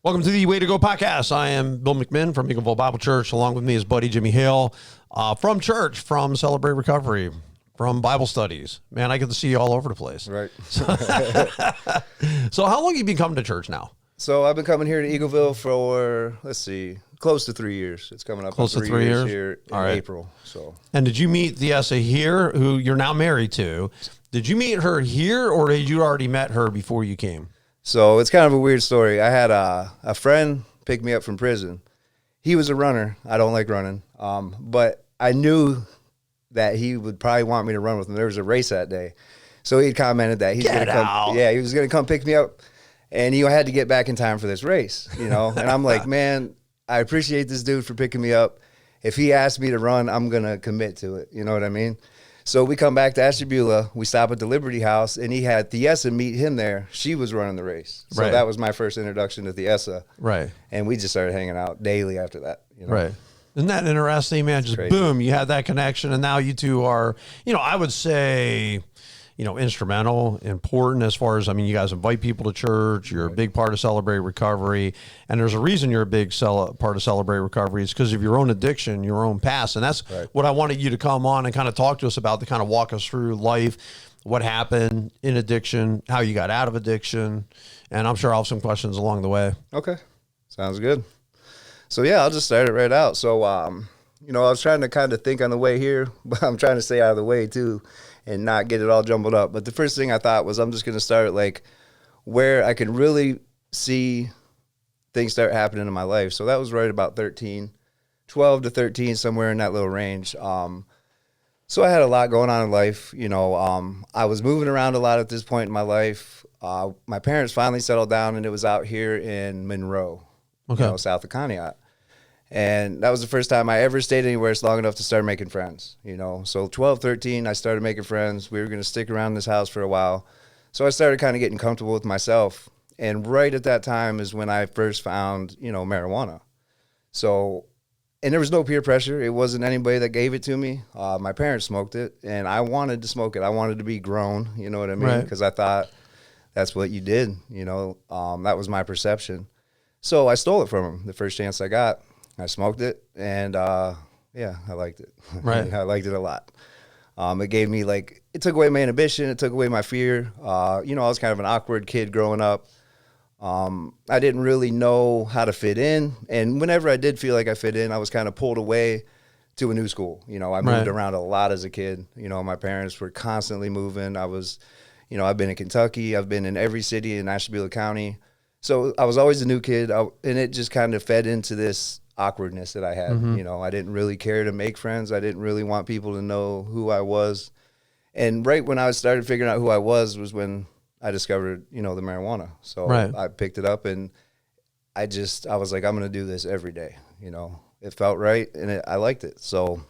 Welcome to the Way to Go podcast. I am Bill McMinn from Eagleville Bible Church. Along with me is buddy Jimmy Hale from church, from Celebrate Recovery, from Bible studies. Man, I get to see you all over the place. Right. So how long have you been coming to church now? So I've been coming here to Eagleville for, close to 3 years. It's coming up Close on to 3 years here in April. So. And did you meet the Essa here, who you're now married to? Did you meet her here, or had you already met her before you came? So it's kind of a weird story. I had a friend pick me up from prison. He was a runner. I don't like running. But I knew that he would probably want me to run with him. There was a race that day. So he commented that he's going to come. Yeah, he was going to come pick me up. And he had to get back in time for this race, you know. And I'm like, man, I appreciate this dude for picking me up. If he asked me to run, I'm going to commit to it. You know what I mean? So we come back to Ashtabula. We stop at the Liberty House, and he had Thiessa meet him there. She was running the race. So that was my first introduction to Thiessa. Right. And we just started hanging out daily after that. You know? Right. Isn't that interesting, man? Just boom, you had that connection, and now you two are, I would say, instrumental, important as far as, you guys invite people to church. You're a big part of Celebrate Recovery. And there's a reason you're a big part of Celebrate Recovery. It's because of your own addiction, your own past. And that's what I wanted you to come on and kind of talk to us about, to kind of walk us through life, what happened in addiction, how you got out of addiction. And I'm sure I'll have some questions along the way. Okay. Sounds good. So, yeah, I'll just start it right out. So, I was trying to kind of think on the way here, but I'm trying to stay out of the way, too, and not get it all jumbled up. But the first thing I thought was I'm just going to start like where I can really see things start happening in my life. So that was right about 12 to 13, somewhere in that little range. So I had a lot going on in life. I was moving around a lot at this point in my life. My parents finally settled down, and it was out here in Monroe, south of Conneaut. And that was the first time I ever stayed anywhere long enough to start making friends, So 12, 13, I started making friends. We were going to stick around this house for a while. So I started kind of getting comfortable with myself. And right at that time is when I first found, marijuana. So, and there was no peer pressure. It wasn't anybody that gave it to me. My parents smoked it, and I wanted to smoke it. I wanted to be grown, you know what I mean? Because I thought that's what you did, that was my perception. So I stole it from them the first chance I got. I smoked it, and I liked it. Right. I liked it a lot. It gave me it took away my inhibition. It took away my fear. I was kind of an awkward kid growing up. I didn't really know how to fit in. And whenever I did feel like I fit in, I was kind of pulled away to a new school. I moved around a lot as a kid. My parents were constantly moving. I was, I've been in Kentucky. I've been in every city in Ashtabula County. So I was always a new kid, and it just kind of fed into this awkwardness that I had. I didn't really care to make friends. I didn't really want people to know who I was. And right when I started figuring out who I was when I discovered, the marijuana. So I picked it up, and I was like, I'm going to do this every day. It felt right, and I liked it. So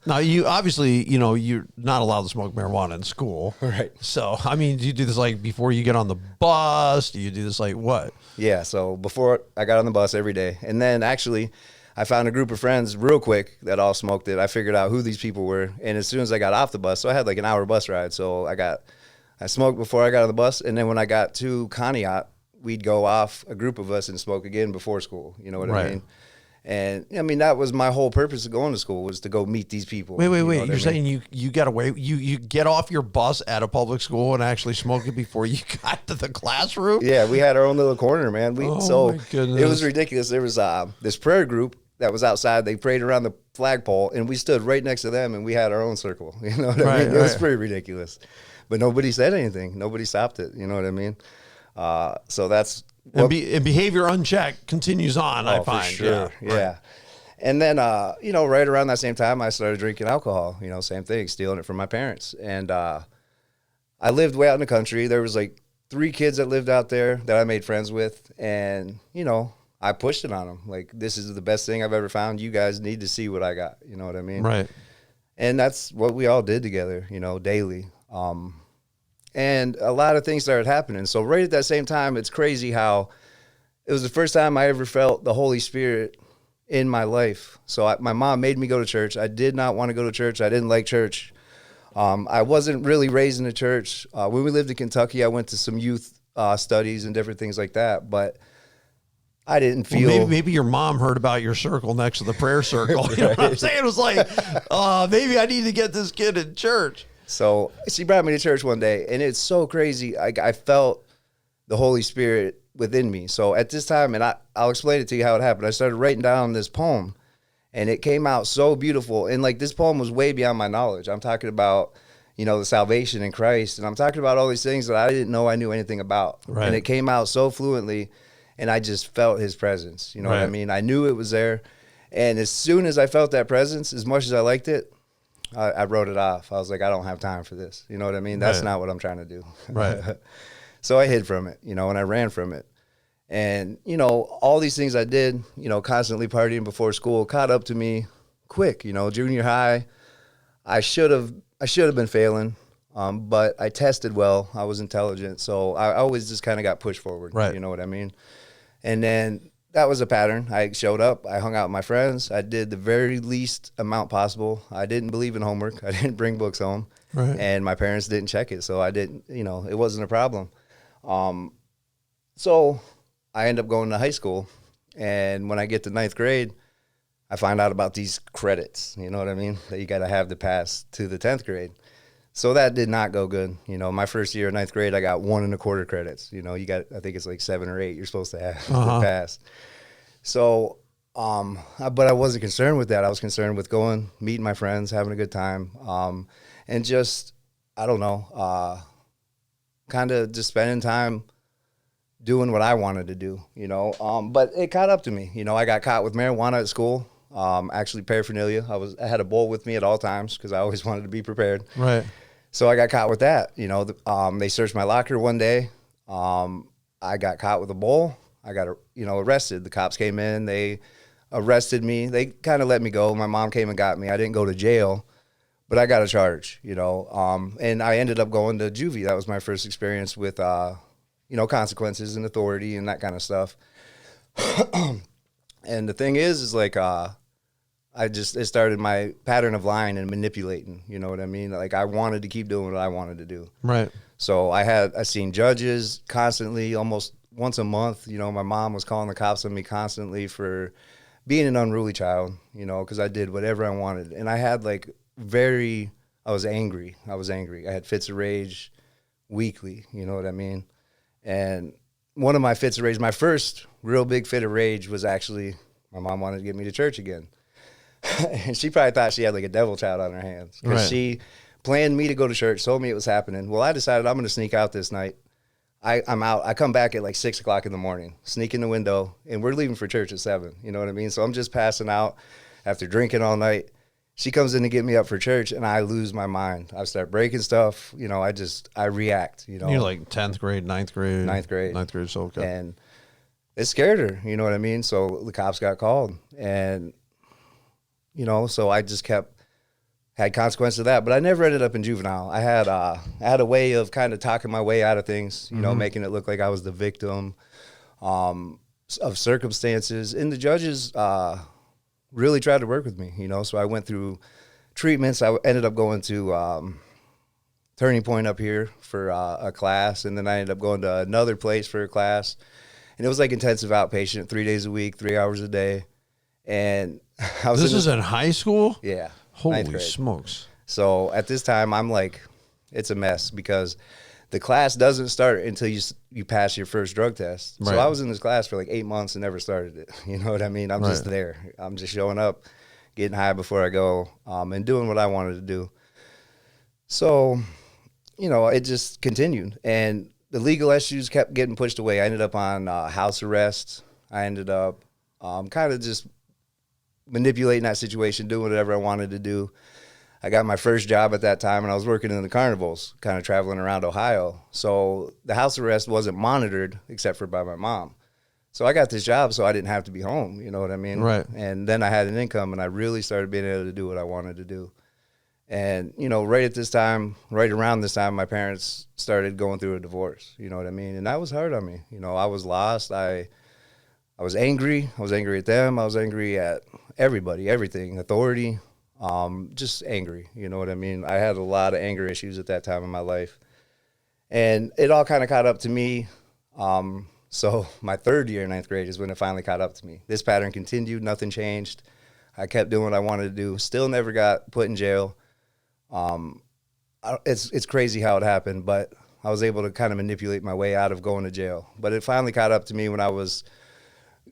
now you obviously, you're not allowed to smoke marijuana in school. Right. So, do you do this before you get on the bus? Do you do this what? Yeah. So before I got on the bus every day, and then actually I found a group of friends real quick that all smoked it. I figured out who these people were. And as soon as I got off the bus, so I had an hour bus ride. So I smoked before I got on the bus. And then when I got to Conneaut, we'd go off, a group of us, and smoke again before school. You know what I mean? And that was my whole purpose of going to school, was to go meet these people. Wait. You're saying you got away? You get off your bus at a public school and actually smoke it before you got to the classroom? Yeah, we had our own little corner, man. My goodness. It was ridiculous. There was this prayer group that was outside. They prayed around the flagpole, and we stood right next to them, and we had our own circle. You know what I mean? It was pretty ridiculous. But nobody said anything. Nobody stopped it. You know what I mean? So that's... And behavior unchecked continues on, I find. For sure. Yeah. And then, right around that same time, I started drinking alcohol. Same thing, stealing it from my parents. And I lived way out in the country. There was 3 kids that lived out there that I made friends with. And, I pushed it on them. This is the best thing I've ever found. You guys need to see what I got. You know what I mean? Right. And that's what we all did together, daily. And a lot of things started happening. So right at that same time, it's crazy how it was the first time I ever felt the Holy Spirit in my life. So my mom made me go to church. I did not want to go to church. I didn't like church. I wasn't really raised in a church. When we lived in Kentucky, I went to some youth studies and different things like that. But I didn't feel. Well, maybe your mom heard about your circle next to the prayer circle. You know what I'm saying? It was like, maybe I need to get this kid in church. So she brought me to church one day, and it's so crazy. I felt the Holy Spirit within me. So at this time, and I'll explain it to you how it happened. I started writing down this poem, and it came out so beautiful. And like this poem was way beyond my knowledge. I'm talking about, the salvation in Christ, and I'm talking about all these things that I didn't know I knew anything about. Right. And it came out so fluently, and I just felt his presence. You know what I mean? I knew it was there. And as soon as I felt that presence, as much as I liked it, I wrote it off. I was like, I don't have time for this. You know what I mean? That's not what I'm trying to do. Right. So I hid from it, and I ran from it. And, all these things I did, constantly partying before school caught up to me quick. Junior high, I should have been failing, but I tested well. I was intelligent. So I always just kind of got pushed forward. Right. You know what I mean? And then that was a pattern. I showed up. I hung out with my friends. I did the very least amount possible. I didn't believe in homework. I didn't bring books home. Right. And my parents didn't check it. So I didn't, it wasn't a problem. So I end up going to high school. And when I get to 9th grade, I find out about these credits, you know what I mean, that you got to have to pass to the 10th grade. So that did not go good. My first year in 9th grade, I got 1 1/4 credits. You got, I think it's like 7 or 8 you're supposed to have to pass. So, but I wasn't concerned with that. I was concerned with going, meeting my friends, having a good time, and just, I don't know, kind of just spending time doing what I wanted to do, But it caught up to me. I got caught with marijuana at school. Actually paraphernalia. I had a bowl with me at all times because I always wanted to be prepared. Right. So I got caught with that. They searched my locker one day. I got caught with a bowl. I got, arrested. The cops came in. They arrested me. They kind of let me go. My mom came and got me. I didn't go to jail, but I got a charge, and I ended up going to juvie. That was my first experience with, consequences and authority and that kind of stuff. And the thing is like, it started my pattern of lying and manipulating, you know what I mean? Like I wanted to keep doing what I wanted to do. Right. So I seen judges constantly, almost once a month. My mom was calling the cops on me constantly for being an unruly child, because I did whatever I wanted. And I had I was angry. I had fits of rage weekly, you know what I mean? And one of my fits of rage, my first real big fit of rage was actually my mom wanted to get me to church again. And she probably thought she had like a devil child on her hands because she planned me to go to church, told me it was happening. Well, I decided I'm going to sneak out this night. I'm out. I come back at like 6 o'clock in the morning, sneak in the window, and we're leaving for church at 7. You know what I mean? So I'm just passing out after drinking all night. She comes in to get me up for church, and I lose my mind. I start breaking stuff. I react. You're like 10th grade, 9th grade. 9th grade. 9th grade, so okay. And it scared her, you know what I mean? So the cops got called, and, so I just had consequences of that. But I never ended up in juvenile. I had a way of kind of talking my way out of things, making it look like I was the victim of circumstances. And the judges really tried to work with me, so I went through treatments. I ended up going to Turning Point up here for a class, and then I ended up going to another place for a class. And it was like intensive outpatient, 3 days a week, 3 hours a day. And I was This is in high school? Yeah. Holy smokes. So at this time, I'm like, it's a mess because the class doesn't start until you pass your first drug test. Right. So I was in this class for like 8 months and never started it. You know what I mean? I'm just there. I'm just showing up, getting high before I go, and doing what I wanted to do. So, it just continued. And the legal issues kept getting pushed away. I ended up on house arrest. I ended up kind of just manipulating that situation, doing whatever I wanted to do. I got my first job at that time, and I was working in the carnivals, kind of traveling around Ohio. So the house arrest wasn't monitored except for by my mom. So I got this job so I didn't have to be home, you know what I mean? Right. And then I had an income, and I really started being able to do what I wanted to do. And, right around this time, my parents started going through a divorce, you know what I mean? And that was hard on me. I was lost. I was angry. I was angry at them. I was angry at everybody, everything, authority, just angry, you know what I mean? I had a lot of anger issues at that time in my life. And it all kind of caught up to me So my third year in ninth grade is when it finally caught up to me. This pattern continued. Nothing changed. I kept doing what I wanted to do. Still never got put in jail. It's crazy how it happened, but I was able to kind of manipulate my way out of going to jail. But it finally caught up to me when I was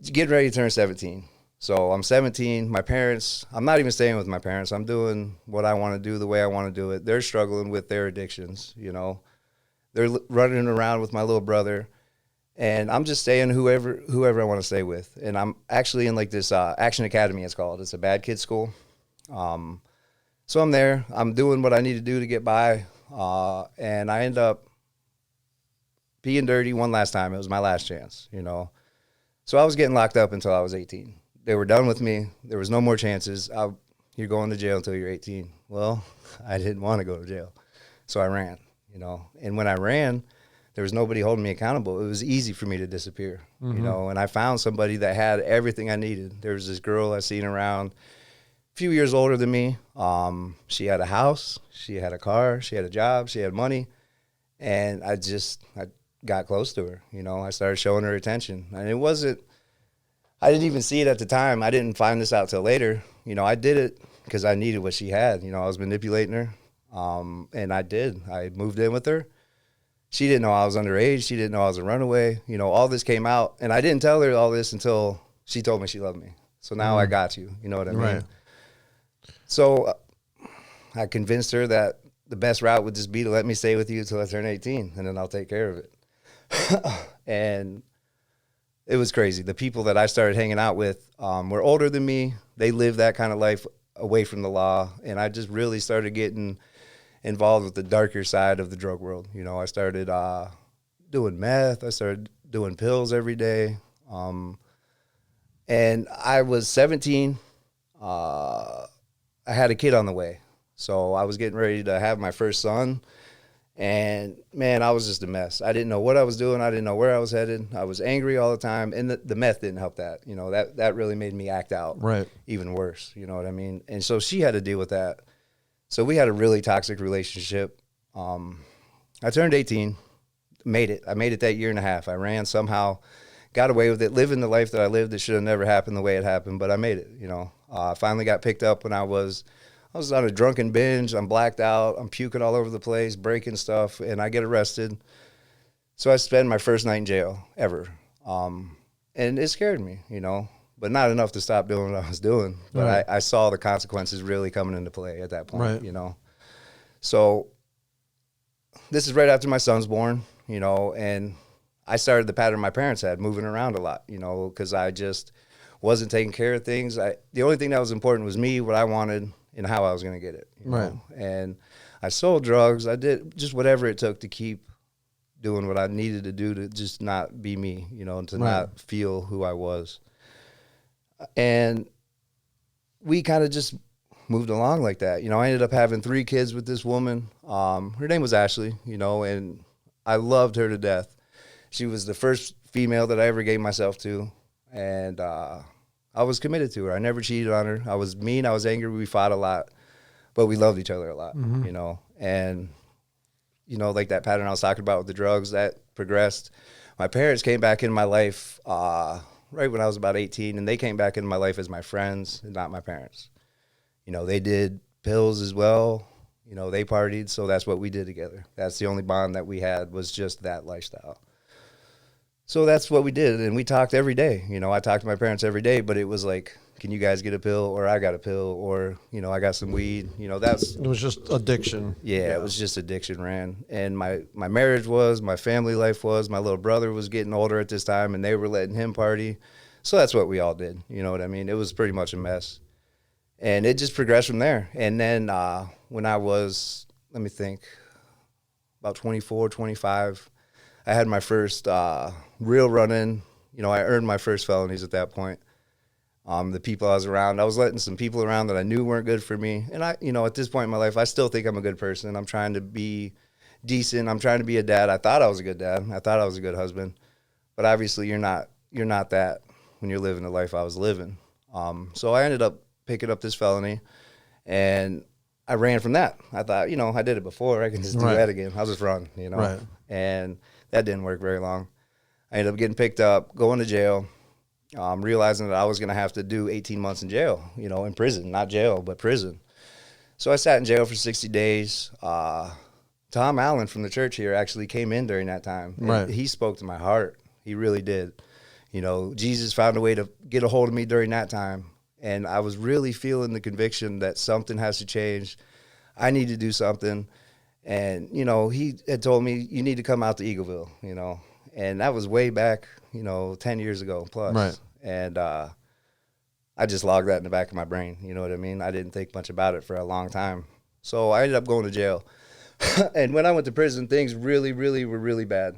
getting ready to turn 17. So I'm 17. My parents, I'm not even staying with my parents. I'm doing what I want to do the way I want to do it. They're struggling with their addictions, you know. They're running around with my little brother. And I'm just staying whoever I want to stay with. And I'm actually in like this Action Academy, it's called. It's a bad kid school. So I'm there. I'm doing what I need to do to get by. And I end up being dirty one last time. It was my last chance, you know. So I was getting locked up until I was 18. They were done with me. There was no more chances. You're going to jail until you're 18. Well, I didn't want to go to jail. So I ran, you know. And when I ran, there was nobody holding me accountable. It was easy for me to disappear, you know. And I found somebody that had everything I needed. There was this girl I seen around, a few years older than me. She had a house. She had a car. She had a job. She had money. And I got close to her, you know. I started showing her attention. And I didn't even see it at the time. I didn't find this out till later. You know, I did it because I needed what she had. You know, I was manipulating her. And I did. I moved in with her. She didn't know I was underage. She didn't know I was a runaway. You know, all this came out. And I didn't tell her all this until she told me she loved me. So now I got you. You know what I mean? Right. So I convinced her that the best route would just be to let me stay with you until I turn 18, and then I'll take care of it. And it was crazy. The people that I started hanging out with were older than me. They lived that kind of life away from the law. And I just really started getting involved with the darker side of the drug world. You know, I started doing meth. I started doing pills every day. And I was 17. I had a kid on the way. So I was getting ready to have my first son. And, man, I was just a mess. I didn't know what I was doing. I didn't know where I was headed. I was angry all the time. And the meth didn't help that. You know, that really made me act out even worse. You know what I mean? And so she had to deal with that. So we had a really toxic relationship. I turned 18, made it. I made it that year and a half. I ran somehow, got away with it, living the life that I lived that should have never happened the way it happened, but I made it, you know. I finally got picked up when I was on a drunken binge. I'm blacked out. I'm puking all over the place, breaking stuff, and I get arrested. So I spend my first night in jail ever. And it scared me, you know, but not enough to stop doing what I was doing. But I saw the consequences really coming into play at that point, you know. So this is right after my son's born, you know, and I started the pattern my parents had, moving around a lot, you know, because I just wasn't taking care of things. The only thing that was important was me, what I wanted, and how I was going to get it. You know? And I sold drugs. I did just whatever it took to keep doing what I needed to do to just not be me, you know, and to not feel who I was. And we kind of just moved along like that. You know, I ended up having 3 kids with this woman. Her name was Ashley, you know, and I loved her to death. She was the first female that I ever gave myself to. And I was committed to her. I never cheated on her. I was mean. I was angry. We fought a lot, but we loved each other a lot, you know. And, you know, like that pattern I was talking about with the drugs, that progressed. My parents came back in my life right when I was about 18, and they came back into my life as my friends and not my parents. You know, they did pills as well. You know, they partied, so that's what we did together. That's the only bond that we had, was just that lifestyle. So that's what we did, and we talked every day. You know, I talked to my parents every day, but it was like, can you guys get a pill, or I got a pill, or, you know, I got some weed. You know, it was just addiction. Yeah, it was just addiction, ran. And my marriage was, my family life was, my little brother was getting older at this time, and they were letting him party. So that's what we all did. You know what I mean? It was pretty much a mess. And it just progressed from there. And then when I was, let me think, about 24, 25, I had my first real run-in. You know, I earned my first felonies at that point. The people I was around, I was letting some people around that I knew weren't good for me. And you know, at this point in my life, I still think I'm a good person. I'm trying to be decent. I'm trying to be a dad. I thought I was a good dad. I thought I was a good husband. But obviously, you're not that when you're living the life I was living. So I ended up picking up this felony, and I ran from that. I thought, you know, I did it before. I can just do that again. I'll just run, you know. And that didn't work very long. I ended up getting picked up, going to jail, realizing that I was going to have to do 18 months in jail, you know, in prison, not jail, but prison. So I sat in jail for 60 days. Tom Allen from the church here actually came in during that time. Right. He spoke to my heart. He really did. You know, Jesus found a way to get a hold of me during that time. And I was really feeling the conviction that something has to change. I need to do something. And, you know, he had told me, you need to come out to Eagleville, you know. And that was way back, you know, 10 years ago plus. Right. And I just logged that in the back of my brain. You know what I mean? I didn't think much about it for a long time. So I ended up going to jail. And when I went to prison, things really, really were really bad.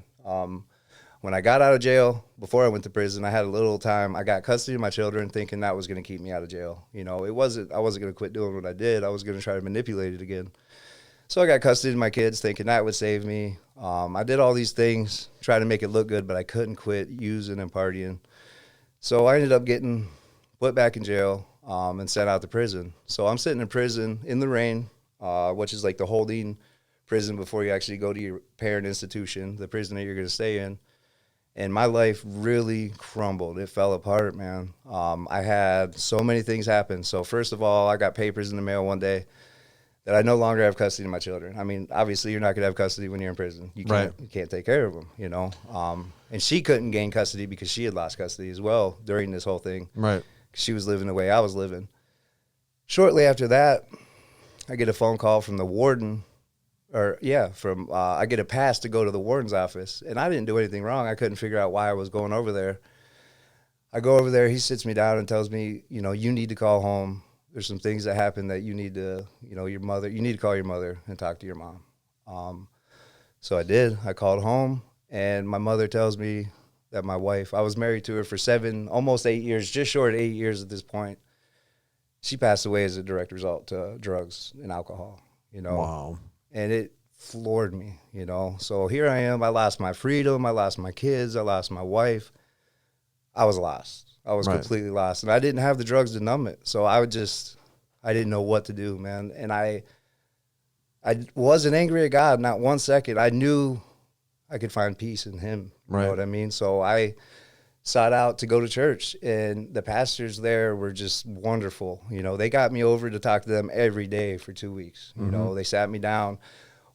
When I got out of jail, before I went to prison, I had a little time. I got custody of my children, thinking that was going to keep me out of jail. You know, I wasn't going to quit doing what I did. I was going to try to manipulate it again. So I got custody of my kids, thinking that would save me. I did all these things, trying to make it look good, but I couldn't quit using and partying. So I ended up getting put back in jail and sent out to prison. So I'm sitting in prison in the rain, which is like the holding prison before you actually go to your parent institution, the prison that you're going to stay in. And my life really crumbled. It fell apart, man. I had so many things happen. So first of all, I got papers in the mail one day that I no longer have custody of my children. I mean, obviously, you're not going to have custody when you're in prison. You can't take care of them, you know. And she couldn't gain custody because she had lost custody as well during this whole thing. Right. She was living the way I was living. Shortly after that, I get a phone call from the warden. I get a pass to go to the warden's office, and I didn't do anything wrong. I couldn't figure out why I was going over there. I go over there. He sits me down and tells me, you know, you need to call home. There's some things that happened that you need to, you know, you need to call your mother and talk to your mom. So I did. I called home, and my mother tells me that my wife, I was married to her for almost 8 years, just short of 8 years at this point. She passed away as a direct result to drugs and alcohol, you know. Wow. And it floored me, you know. So here I am. I lost my freedom. I lost my kids. I lost my wife. I was lost. I was completely lost. And I didn't have the drugs to numb it. So I didn't know what to do, man. And I wasn't angry at God, not 1 second. I knew I could find peace in him. You know what I mean? So I sought out to go to church, and the pastors there were just wonderful. You know, they got me over to talk to them every day for 2 weeks. You know, they sat me down,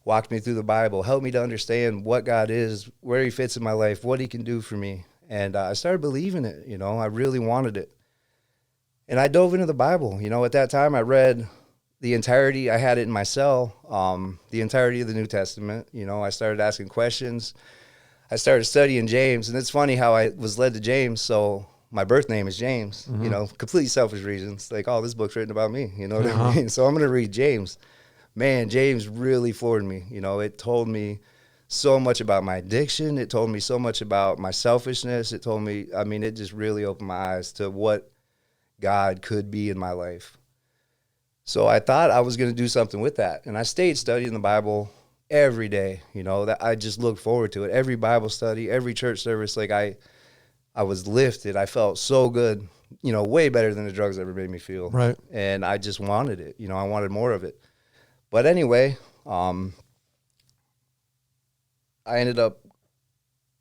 walked me through the Bible, helped me to understand what God is, where he fits in my life, what he can do for me. And I started believing it. You know, I really wanted it. And I dove into the Bible. You know, at that time I read the entirety. I had it in my cell, the entirety of the New Testament. You know, I started asking questions. I started studying James, and it's funny how I was led to James. So my birth name is James, you know, completely selfish reasons. Like, oh, this book's written about me, you know what I mean? So I'm going to read James. Man, James really floored me. You know, it told me so much about my addiction. It told me so much about my selfishness. It told me, I mean, it just really opened my eyes to what God could be in my life. So I thought I was going to do something with that. And I stayed studying the Bible every day, you know, that I just looked forward to it. Every Bible study, every church service, like I was lifted. I felt so good, you know, way better than the drugs ever made me feel. Right. And I just wanted it, you know, I wanted more of it. But anyway, I ended up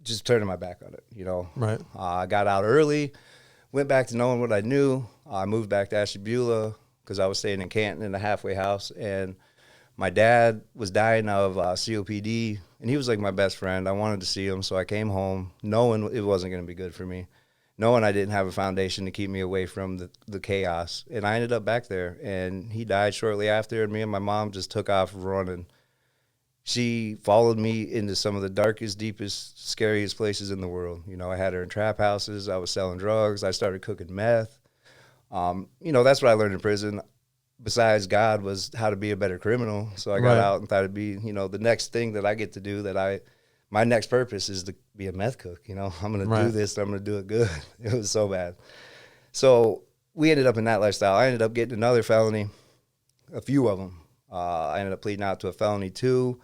just turning my back on it, you know. Right. I got out early, went back to knowing what I knew. I moved back to Ashtabula because I was staying in Canton in a halfway house, and my dad was dying of COPD, and he was like my best friend. I wanted to see him, so I came home knowing it wasn't going to be good for me, knowing I didn't have a foundation to keep me away from the chaos. And I ended up back there, and he died shortly after, and me and my mom just took off running. She followed me into some of the darkest, deepest, scariest places in the world. You know, I had her in trap houses. I was selling drugs. I started cooking meth. You know, that's what I learned in prison. Besides God, was how to be a better criminal. So I got out and thought it'd be, you know, the next thing that I get to do, my next purpose is to be a meth cook. You know, I'm going to do this. I'm going to do it good. It was so bad. So we ended up in that lifestyle. I ended up getting another felony, a few of them. I ended up pleading out to a felony 2,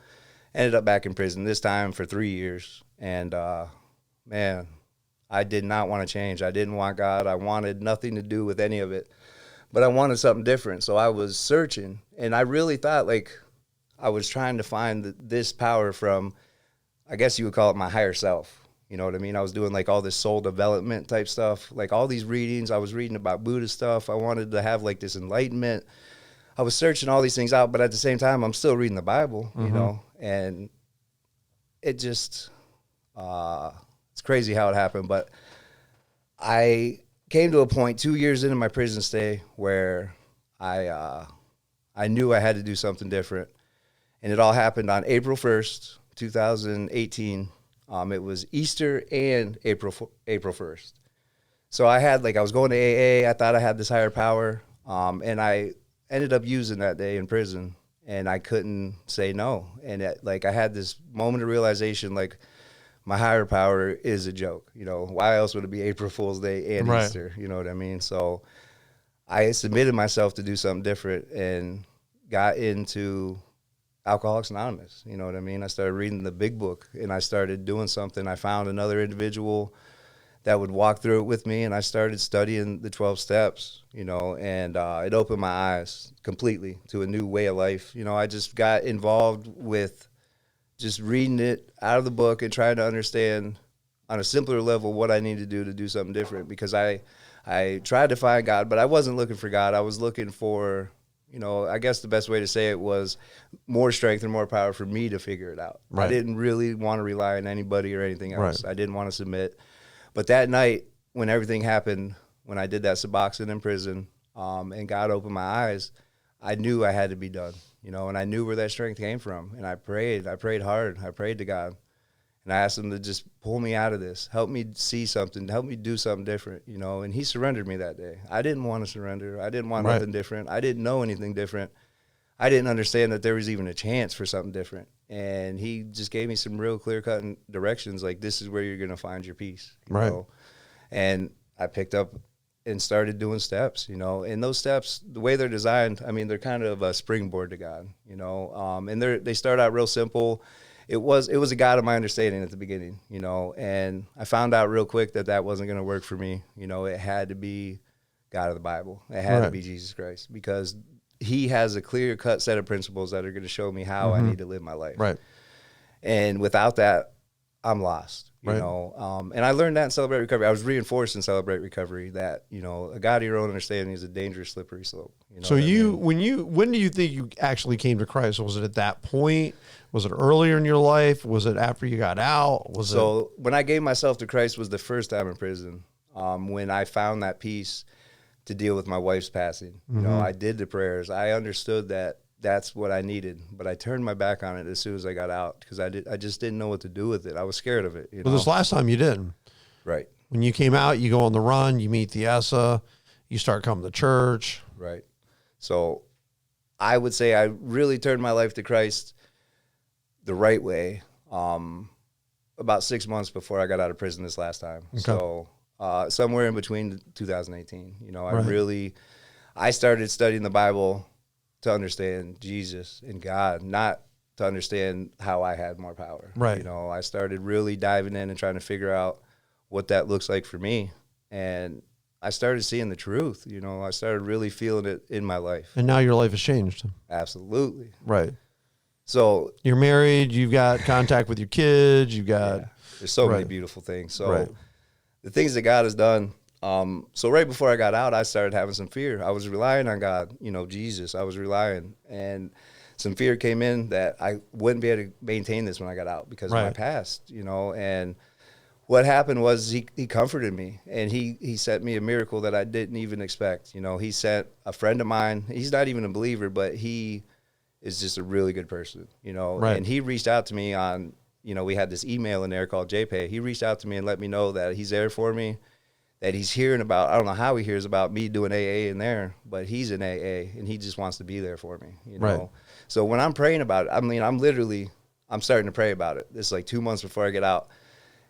ended up back in prison, this time for 3 years. And, man, I did not want to change. I didn't want God. I wanted nothing to do with any of it. But I wanted something different, so I was searching, and I really thought, like, I was trying to find this power from, I guess you would call it my higher self. You know what I mean? I was doing like all this soul development type stuff, like all these readings. I was reading about Buddha stuff. I wanted to have like this enlightenment. I was searching all these things out, but at the same time, I'm still reading the Bible, you know, and it just, it's crazy how it happened. But I came to a point 2 years into my prison stay where I knew I had to do something different. And it all happened on April 1st, 2018. It was Easter and April 1st. So I was going to AA. I thought I had this higher power. And I ended up using that day in prison, and I couldn't say no. And I had this moment of realization, like, my higher power is a joke. You know, why else would it be April Fool's Day and Easter? You know what I mean? So I submitted myself to do something different and got into Alcoholics Anonymous. You know what I mean? I started reading the big book, and I started doing something. I found another individual that would walk through it with me, and I started studying the 12 steps, you know, and it opened my eyes completely to a new way of life. You know, I just got involved with just reading it out of the book and trying to understand on a simpler level what I need to do something different, because I tried to find God, but I wasn't looking for God. I was looking for, you know, I guess the best way to say it was more strength and more power for me to figure it out. Right. I didn't really want to rely on anybody or anything else. Right. I didn't want to submit. But that night, when everything happened, when I did that Suboxone in prison, and God opened my eyes, I knew I had to be done, you know, and I knew where that strength came from. And I prayed hard. I prayed to God, and I asked him to just pull me out of this, help me see something, help me do something different, you know, and he surrendered me that day. I didn't want to surrender. I didn't want nothing different. I didn't know anything different. I didn't understand that there was even a chance for something different. And he just gave me some real clear-cut directions, like, this is where you're going to find your peace. You know? And I picked up and started doing steps, you know. And those steps, the way they're designed, I mean, they're kind of a springboard to God, you know. And they start out real simple. It was a God of my understanding at the beginning, you know. And I found out real quick that wasn't going to work for me. You know, it had to be God of the Bible. It had to be Jesus Christ, because he has a clear-cut set of principles that are going to show me how I need to live my life. Right. And without that, I'm lost, you know. And I learned that in Celebrate Recovery. I was reinforced in Celebrate Recovery that, you know, a God of your own understanding is a dangerous, slippery slope. You know, so when do you think you actually came to Christ? Was it at that point? Was it earlier in your life? Was it after you got out? When I gave myself to Christ was the first time in prison, when I found that peace to deal with my wife's passing. You know, I did the prayers. I understood that that's what I needed, but I turned my back on it as soon as I got out, because I just didn't know what to do with it. I was scared of it. You know? This last time you didn't. Right. When you came out, you go on the run, you meet the ESSA, you start coming to church. Right. So I would say I really turned my life to Christ the right way about 6 months before I got out of prison this last time. Okay. So somewhere in between 2018, you know, I started studying the Bible to understand Jesus and God, not to understand how I had more power. Right. You know, I started really diving in and trying to figure out what that looks like for me. And I started seeing the truth, you know, I started really feeling it in my life. And now your life has changed. Absolutely. Right. So you're married, you've got contact with your kids, you've got... there's so many beautiful things. So the things that God has done. So right before I got out, I started having some fear. I was relying on God, you know, Jesus. I was relying, and some fear came in that I wouldn't be able to maintain this when I got out because of my past, you know. And what happened was he comforted me, and he sent me a miracle that I didn't even expect. You know, he sent a friend of mine. He's not even a believer, but he is just a really good person, you know. And he reached out to me on, you know, we had this email in there called JPay. He reached out to me and let me know that he's there for me, that he's hearing about, I don't know how he hears about me doing AA in there, but he's in AA, and he just wants to be there for me, you know. So when I'm praying about it, I mean, I'm starting to pray about it. It's like 2 months before I get out,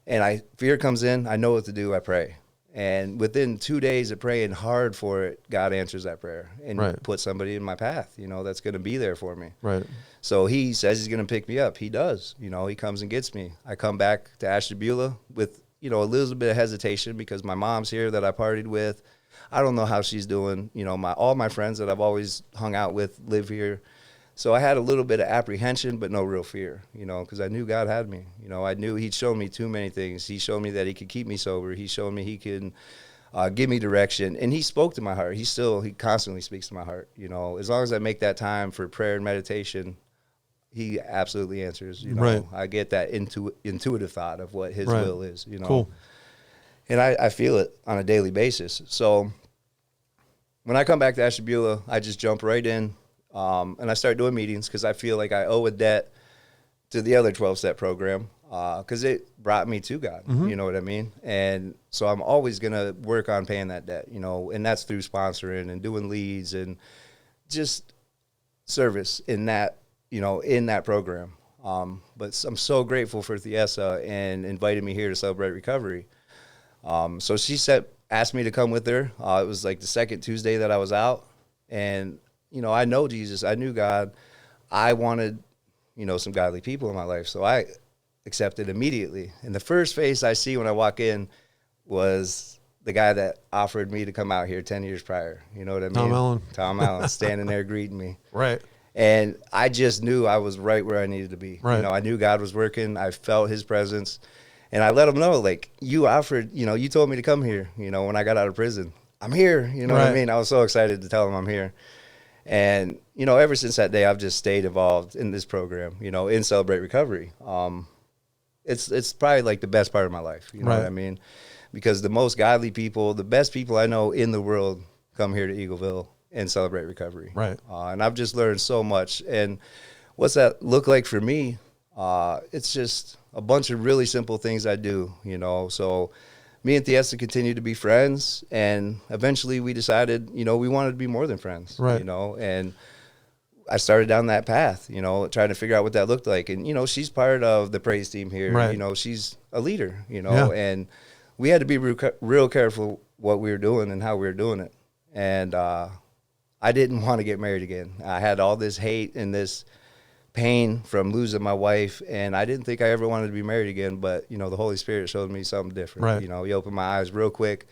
and fear comes in, I know what to do, I pray. And within 2 days of praying hard for it, God answers that prayer and puts somebody in my path, you know, that's going to be there for me. Right. So he says he's going to pick me up. He does. You know, he comes and gets me. I come back to Ashtabula with, you know, a little bit of hesitation because my mom's here that I partied with. I don't know how she's doing. You know, all my friends that I've always hung out with live here. So I had a little bit of apprehension, but no real fear, you know, because I knew God had me. You know, I knew he'd shown me too many things. He showed me that he could keep me sober. He showed me he can give me direction. And he spoke to my heart. He constantly speaks to my heart. You know, as long as I make that time for prayer and meditation, he absolutely answers. You know, right. I get that intuitive thought of what his right. will is, you know. Cool. And I feel it on a daily basis. So when I come back to Ashtabula, I just jump right in. And I start doing meetings because I feel like I owe a debt to the other 12-step program because it brought me to God. Mm-hmm. You know what I mean? And so I'm always going to work on paying that debt, you know, and that's through sponsoring and doing leads and just service in that, you know, in that program. But I'm so grateful for Thiesa and invited me here to celebrate recovery. So she asked me to come with her. It was like the second Tuesday that I was out. And you know, I know Jesus. I knew God. I wanted, you know, some godly people in my life. So I accepted immediately. And the first face I see when I walk in was the guy that offered me to come out here 10 years prior. You know what I mean? Tom Allen. Tom Allen standing there greeting me. Right. And I just knew I was right where I needed to be. Right. You know, I knew God was working. I felt his presence. And I let him know, like, you offered, you know, you told me to come here, you know, when I got out of prison. I'm here. You know what I mean? I was so excited to tell him I'm here. And, you know, ever since that day, I've just stayed involved in this program, you know, in Celebrate Recovery. It's probably like the best part of my life, you know what I mean? Because the most godly people, the best people I know in the world come here to Eagleville and Celebrate Recovery. Right. And I've just learned so much. And what's that look like for me? It's just a bunch of really simple things I do, you know. So me and Thiesa continued to be friends, and eventually we decided, you know, we wanted to be more than friends, you know, and I started down that path, you know, trying to figure out what that looked like. And, you know, she's part of the praise team here, you know, she's a leader, you know, and we had to be real careful what we were doing and how we were doing it. And I didn't want to get married again. I had all this hate and this pain from losing my wife, and I didn't think I ever wanted to be married again, but, you know, the Holy Spirit showed me something different. You know, he opened my eyes real quick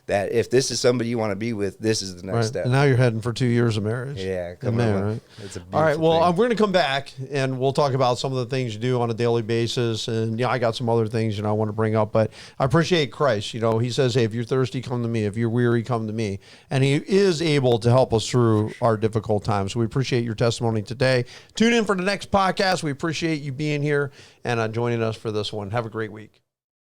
that if this is somebody you want to be with, this is the next step. And now you're heading for 2 years of marriage. Yeah. Come on, right? It's a all right, well, thing. we're going to come back, and we'll talk about some of the things you do on a daily basis, and, yeah, I got some other things, you know, I want to bring up, but I appreciate Christ. You know, he says, hey, if you're thirsty, come to me. If you're weary, come to me. And he is able to help us through our difficult times. So we appreciate your testimony today. Tune in for the next podcast. We appreciate you being here and joining us for this one. Have a great week.